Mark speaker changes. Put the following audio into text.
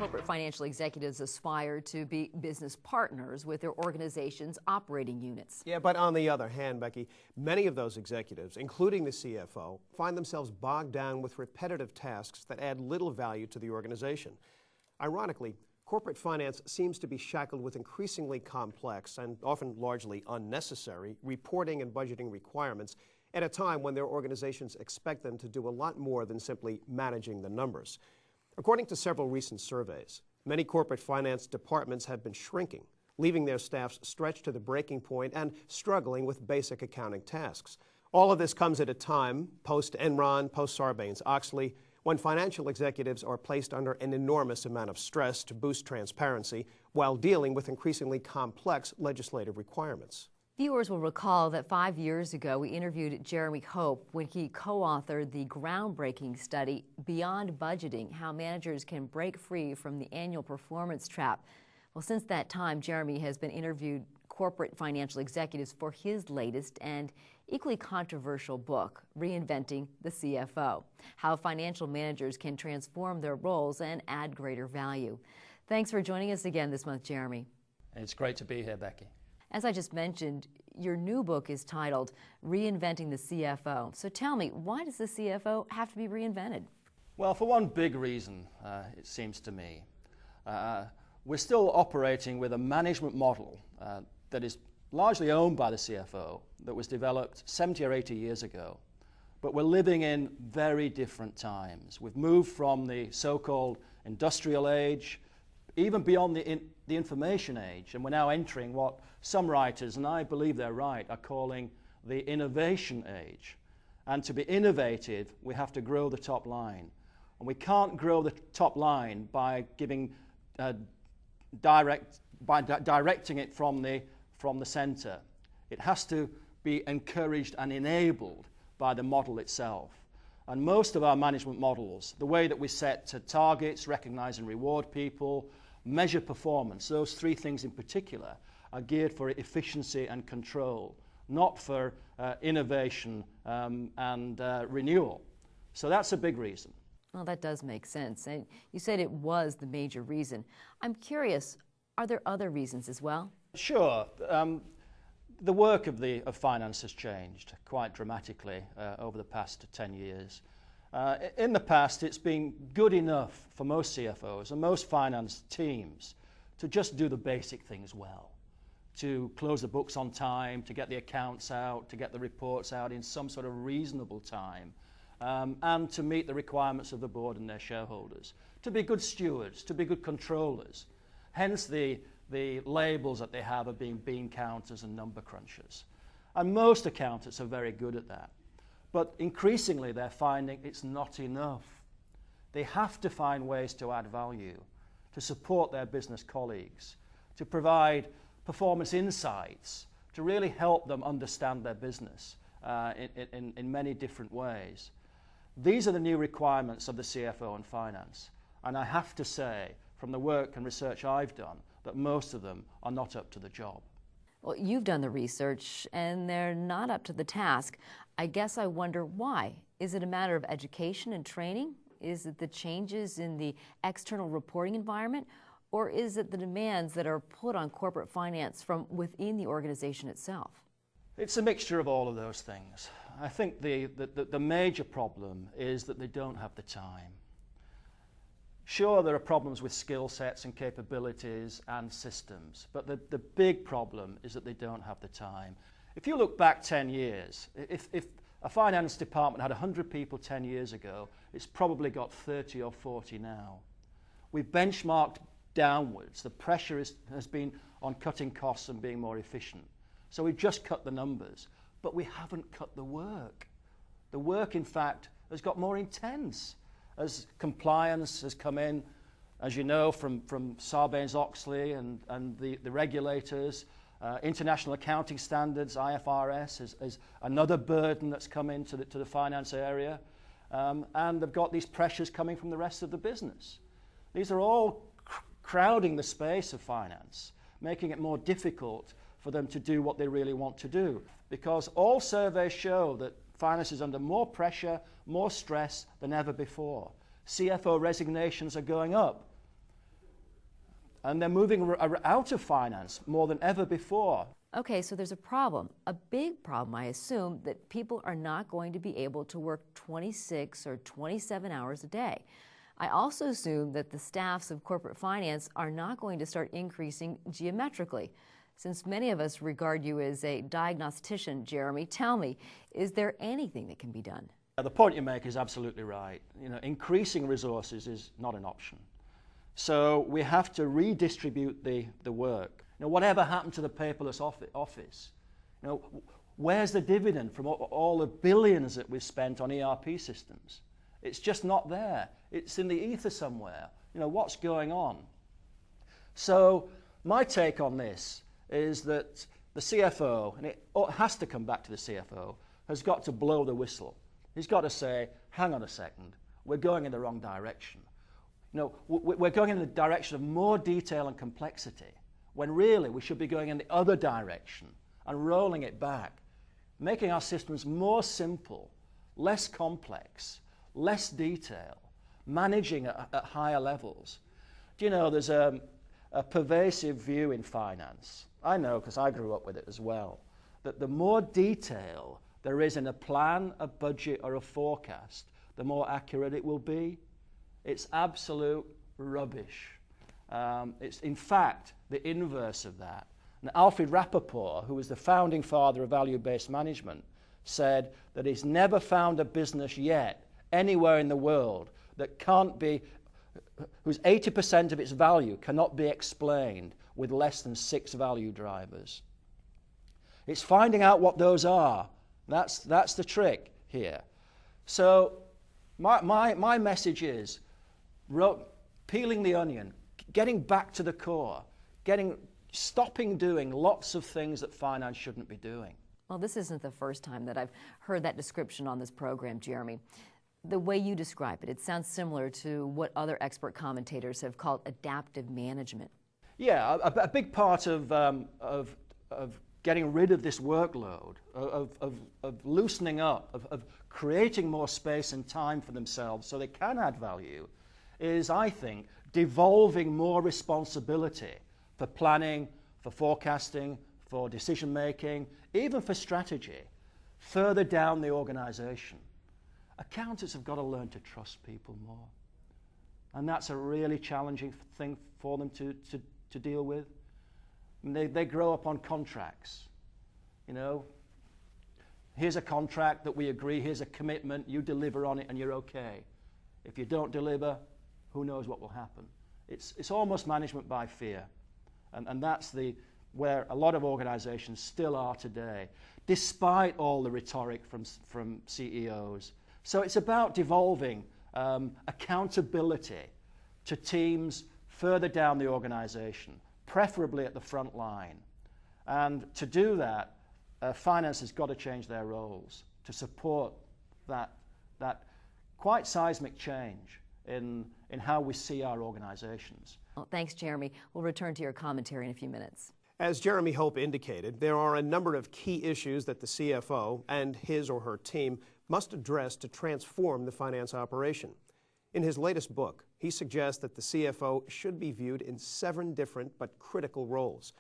Speaker 1: corporate financial executives aspire to be business partners with their organization's operating units.
Speaker 2: Yeah, but on the other hand, Becky, many of those executives, including the CFO, find themselves bogged down with repetitive tasks that add little value to the organization. Ironically, corporate finance seems to be shackled with increasingly complex and often largely unnecessary reporting and budgeting requirements at a time when their organizations expect them to do a lot more than simply managing the numbers. According to several recent surveys, many corporate finance departments have been shrinking, leaving their staffs stretched to the breaking point and struggling with basic accounting tasks. All of this comes at a time, post-Enron, post-Sarbanes-Oxley, when financial executives are placed under an enormous amount of stress to boost transparency while dealing with increasingly complex legislative requirements.
Speaker 1: Viewers will recall that 5 years ago we interviewed Jeremy Hope when he co-authored the groundbreaking study Beyond Budgeting: How Managers Can Break Free from the Annual Performance Trap. Well, since that time, Jeremy has been interviewed corporate financial executives for his latest and equally controversial book, Reinventing the CFO: How Financial Managers Can Transform Their Roles and Add Greater Value. Thanks for joining us again this month, Jeremy.
Speaker 3: It's great to be here, Becky.
Speaker 1: As I just mentioned, your new book is titled Reinventing the CFO. So tell me, why does the CFO have to be reinvented?
Speaker 3: Well, for one big reason, it seems to me. We're still operating with a management model that is largely owned by the CFO, that was developed 70 or 80 years ago. But we're living in very different times. We've moved from the so-called industrial age, even beyond the information age, and we're now entering what some writers, and I believe they're right, are calling the innovation age. And to be innovative, we have to grow the top line. And we can't grow the top line by giving directing it from the center. It has to be encouraged and enabled by the model itself. And most of our management models, the way that we set targets, recognize and reward people, measure performance, those three things in particular are geared for efficiency and control, not for innovation and renewal. So that's a big reason.
Speaker 1: Well, that does make sense. And you said it was the major reason. I'm curious, are there other reasons as well?
Speaker 3: Sure. The work of finance has changed quite dramatically over the past 10 years. In the past, it's been good enough for most CFOs and most finance teams to just do the basic things well, to close the books on time, to get the accounts out, to get the reports out in some sort of reasonable time, and to meet the requirements of the board and their shareholders, to be good stewards, to be good controllers. Hence the labels that they have of being bean counters and number crunchers. And most accountants are very good at that. But increasingly they're finding it's not enough. They have to find ways to add value, to support their business colleagues, to provide performance insights, to really help them understand their business in many different ways. These are the new requirements of the CFO and finance. And I have to say, from the work and research I've done, that most of them are not up to the job.
Speaker 1: Well, you've done the research and they're not up to the task. I guess I wonder why. Is it a matter of education and training? Is it the changes in the external reporting environment? Or is it the demands that are put on corporate finance from within the organization itself?
Speaker 3: It's a mixture of all of those things. I think the major problem is that they don't have the time. Sure, there are problems with skill sets and capabilities and systems, but the big problem is that they don't have the time. If you look back 10 years, if a finance department had 100 people 10 years ago, it's probably got 30 or 40 now. We've benchmarked downwards. The pressure has been on cutting costs and being more efficient. So we've just cut the numbers, but we haven't cut the work. The work, in fact, has got more intense as compliance has come in, as you know, from Sarbanes-Oxley and the regulators. International accounting standards, IFRS, is another burden that's come into the finance area. And they've got these pressures coming from the rest of the business. These are all crowding the space of finance, making it more difficult for them to do what they really want to do. Because all surveys show that finance is under more pressure, more stress than ever before. CFO resignations are going up. and they're moving out of finance more than ever before.
Speaker 1: Okay, so there's a problem, a big problem, I assume, that people are not going to be able to work 26 or 27 hours a day. I also assume that the staffs of corporate finance are not going to start increasing geometrically. Since many of us regard you as a diagnostician, Jeremy, tell me, is there anything that can be done?
Speaker 3: The point you make is absolutely right. You know, increasing resources is not an option. So we have to redistribute the work. You know, whatever happened to the paperless office? You know, where's the dividend from all the billions that we've spent on ERP systems? It's just not there. It's in the ether somewhere. You know, what's going on? So my take on this is that the CFO, and it has to come back to the CFO, has got to blow the whistle. He's got to say, hang on a second, we're going in the wrong direction. You know, we're going in the direction of more detail and complexity, when really we should be going in the other direction and rolling it back, making our systems more simple, less complex, less detail, managing at higher levels. Do you know, there's a pervasive view in finance, I know because I grew up with it as well, that the more detail there is in a plan, a budget, or a forecast, the more accurate it will be. It's absolute rubbish. It's in fact the inverse of that. And Alfred Rappaport, who was the founding father of value-based management, said that he's never found a business yet anywhere in the world that can't be, whose 80% of its value cannot be explained with less than 6 value drivers. It's finding out what those are. That's the trick here. So my message is peeling the onion, getting back to the core, stopping doing lots of things that finance shouldn't be doing.
Speaker 1: Well, this isn't the first time that I've heard that description on this program, Jeremy. The way you describe it, it sounds similar to what other expert commentators have called adaptive management.
Speaker 3: Yeah, a big part of getting rid of this workload, of loosening up, of creating more space and time for themselves so they can add value, is, I think, devolving more responsibility for planning, for forecasting, for decision making, even for strategy, further down the organization. Accountants have got to learn to trust people more. And that's a really challenging thing for them to deal with. They grow up on contracts. You know, here's a contract that we agree, here's a commitment, you deliver on it and you're okay. If you don't deliver, who knows what will happen. It's almost management by fear. And that's where a lot of organizations still are today, despite all the rhetoric from CEOs. So it's about devolving accountability to teams further down the organization, preferably at the front line. And to do that, finance has got to change their roles to support that quite seismic change in how we see our organizations.
Speaker 1: Well, thanks, Jeremy. We'll return to your commentary in a few minutes.
Speaker 2: As Jeremy Hope indicated, there are a number of key issues that the CFO and his or her team must address to transform the finance operation. In his latest book, he suggests that the CFO should be viewed in 7 different but critical roles.